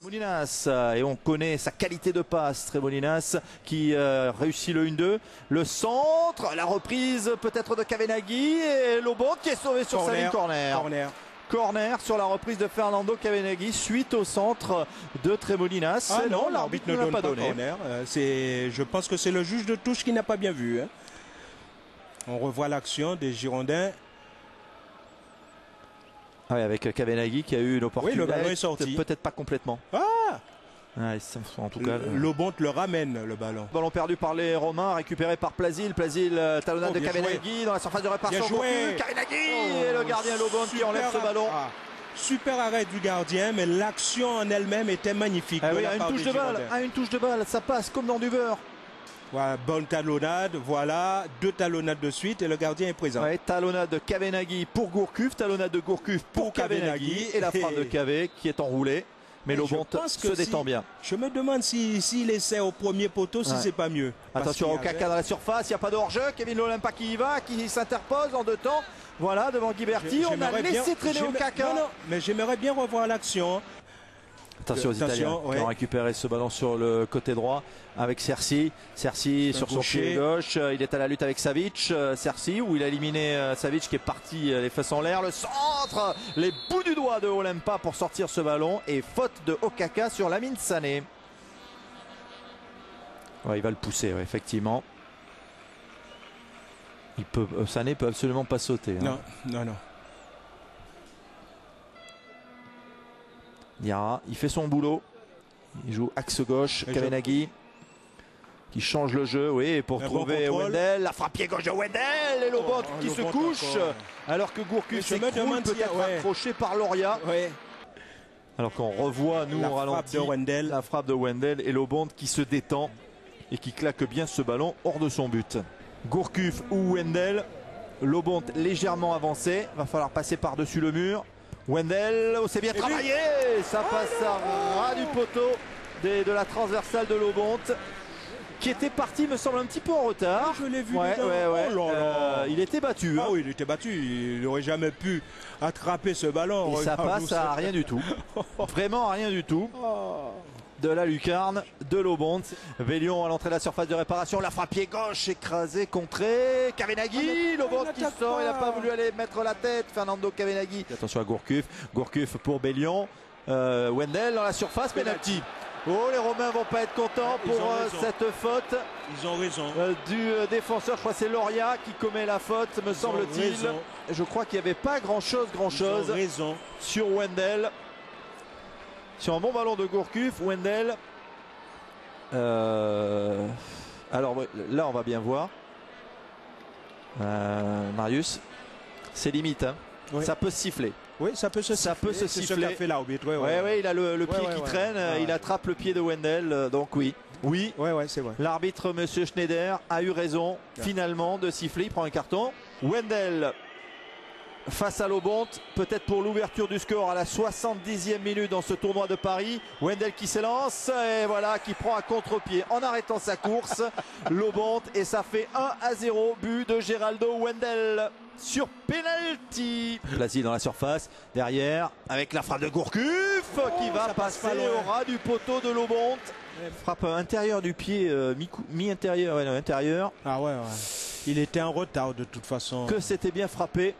Molinas, et on connaît sa qualité de passe, Tremolinas qui réussit le 1-2, le centre, la reprise peut-être de Kavenaghi et Lobont qui est sauvé sur sa ligne corner sur la reprise de Fernando Kavenaghi suite au centre de Tremolinas. Ah non, l'arbitre ne donne pas corner. Je pense que c'est le juge de touche qui n'a pas bien vu. On revoit l'action des Girondins. Ah oui, avec Kavenaghi qui a eu l'opportunité. Oui, le ballon est sorti. Peut-être pas complètement. Ah ouais, en tout cas, Lobont le ramène, le ballon. Ballon perdu par les Romains, récupéré par Plasil. Plasil, talonnade de Kavenaghi dans la surface de réparation. Kavenaghi et le gardien Lobont qui enlève ce ballon. Super arrêt du gardien, mais l'action en elle-même était magnifique. Ah oui, à une touche de balle, ça passe comme dans du beurre. Voilà, bonne talonnade, voilà, 2 talonnades de suite et le gardien est présent. Ouais, talonnade de Kavenaghi pour Gourcuff, talonnade de Gourcuff pour Kavenaghi et la frappe de Kavé qui est enroulée. Mais Lobont se détend bien. Je me demande s'il essaie au premier poteau, si c'est pas mieux. Attention au Caca dans la surface, il n'y a pas de hors-jeu. Kevin Lolimpa qui y va, qui s'interpose en 2 temps. Voilà, devant Ghiberti, on a laissé traîner au Caca. Non, mais j'aimerais bien revoir l'action. Attention aux Italiens qui ont récupéré ce ballon sur le côté droit avec Cerci. Cerci sur son pied gauche, il est à la lutte avec Savic. Cerci où il a éliminé Savic qui est parti les fesses en l'air. Le centre, les bouts du doigt de Olimpa pour sortir ce ballon et faute de Okaka sur Lamine Sané. Ouais, il va le pousser, ouais, effectivement. Sané peut absolument pas sauter. Non, non, non. Diarra, il fait son boulot. Il joue axe gauche. Kavenaghi qui change le jeu, oui, pour trouver Wendel. La frappe pied gauche de Wendel et Lobont qui se couche alors que Gourcuff s'écroule, peut-être accroché par Loria. Alors qu'on revoit, nous, on ralentit la frappe de Wendel et Lobont qui se détend et qui claque bien ce ballon hors de son but. Gourcuff ou Wendel, Lobont légèrement avancé, va falloir passer par-dessus le mur. Wendel, c'est bien travaillé, ça passe à ras du poteau de la transversale de Lobont qui était parti, me semble, un petit peu en retard. Je l'ai vu. Il était battu. Ah oui, il était battu. Il n'aurait jamais pu attraper ce ballon. Et ça passe à rien du tout. Vraiment à rien du tout. De la lucarne de Lobont. Vélion à l'entrée de la surface de réparation. La frappe pied gauche écrasée, contrée. Kavenaghi, Lobont qui sort. Il n'a pas voulu aller mettre la tête. Fernando Kavenaghi. Attention à Gourcuff. Gourcuff pour Bélion. Wendel dans la surface. Penalty. Oh, les Romains vont pas être contents pour cette faute. Ils ont raison. Du défenseur, je crois que c'est Loria qui commet la faute, me semble-t-il. Je crois qu'il n'y avait pas grand-chose sur Wendel. Sur un bon ballon de Gourcuff, Wendel. Alors là, on va bien voir. Marius, c'est limite. Hein. Oui. Ça peut se siffler. Oui, ça peut se siffler. C'est ce qu'a fait l'arbitre. Il a le pied qui traîne. Il attrape le pied de Wendel. Donc oui. Oui, c'est vrai. L'arbitre, monsieur Schneider, a eu raison finalement de siffler. Il prend un carton. Wendel face à Lobont, peut-être pour l'ouverture du score à la 70e minute dans ce tournoi de Paris. Wendel qui s'élance et voilà, qui prend à contre-pied en arrêtant sa course. Lobont et ça fait 1-0, but de Geraldo Wendel sur penalty. Placé dans la surface, derrière, avec la frappe de Gourcuff qui va passer au ras du poteau de Lobont. Frappe intérieur du pied, mi-intérieur, intérieur. Ah ouais. Il était en retard de toute façon. Que c'était bien frappé.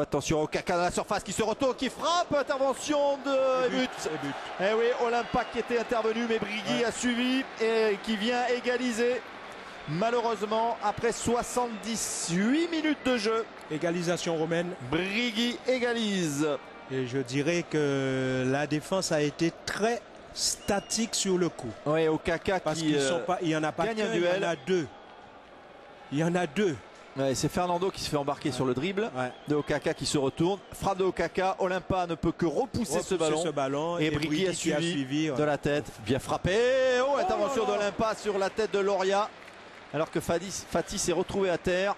Attention au Caca dans la surface qui se retourne, qui frappe, intervention de but. Et oui, Olimpa qui était intervenu, mais Brigui a suivi et qui vient égaliser. Malheureusement, après 78 minutes de jeu. Égalisation romaine. Brigui égalise. Et je dirais que la défense a été très statique sur le coup. Oui, au Caca qui il n'y en a pas gagne un duel. Il y en a deux. Il y en a deux. Ouais, c'est Fernando qui se fait embarquer sur le dribble de Okaka qui se retourne. Frappe de Okaka. Olimpa ne peut que repousser ce ballon. Et Brigui a suivi de la tête. Bien frappé. Intervention d'Olimpa sur la tête de Loria. Alors que Fati s'est retrouvé à terre.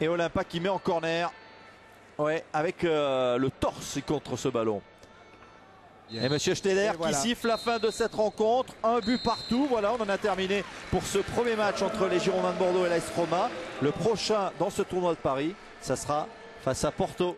Et Olimpa qui met en corner. Ouais, avec le torse contre ce ballon. Et monsieur Schneider qui siffle la fin de cette rencontre. Un but partout. Voilà, on en a terminé pour ce premier match entre les Girondins de Bordeaux et l'AS Roma. Le prochain dans ce tournoi de Paris, ça sera face à Porto.